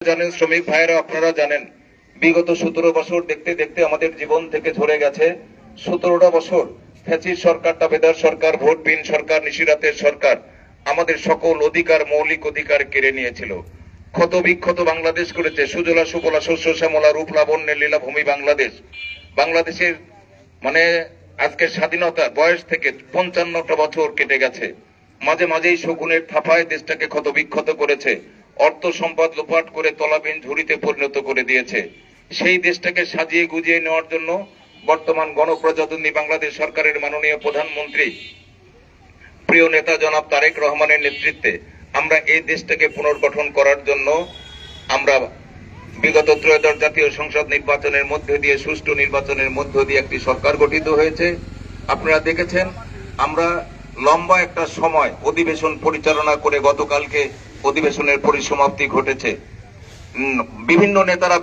জানেন, শ্রমিক ভাইয়েরা আপনারা জানেন, বিগত 17 বছর দেখতে দেখতে আমাদের জীবন থেকে ঝরে গেছে 17টা বছর ফ্যাসিস্ট সরকার, দাবেদার সরকার, ভোটবিহীন সরকার, নিশিরাতের সরকার আমাদের সকল অধিকার, মৌলিক অধিকার কেড়ে নিয়েছিল। ক্ষত বিক্ষত বাংলাদেশ করেছে, সুজলা সুফলা শস্য শ্যামলা রূপ লাবণ্যের লীলাভূমি বাংলাদেশ। বাংলাদেশের মানে আজকের স্বাধীনতার বয়স থেকে 55টা বছর কেটে গেছে। মাঝে মাঝেই শকুনের থাপায় দেশটাকে ক্ষত বিক্ষত করেছে, অর্থ সম্পদ লোপাট করে তলাবিহীন ঝুড়িতে পরিণত করে দিয়েছে। সেই দেশটাকে সাজিয়ে গুজিয়ে নেওয়ার জন্য বর্তমান গণপ্রজাতন্ত্রী বাংলাদেশ সরকারের মাননীয় প্রধানমন্ত্রী প্রিয় নেতা জনাব তারেক রহমানের নেতৃত্বে আমরা এই দেশটাকে পুনর্গঠন করার জন্য আমরা বিগত ত্রয়োদশ জাতীয় সংসদ নির্বাচনের মধ্যে দিয়ে, সুষ্ঠু নির্বাচনের মধ্য দিয়ে একটি সরকার গঠিত হয়েছে। আপনারা দেখেছেন আমরা লম্বা একটা সময় অধিবেশন পরিচালনা করে গতকালকে অধিবেশনের পরিসমাপ্তি ঘটেছে। বিভিন্ন নেতারা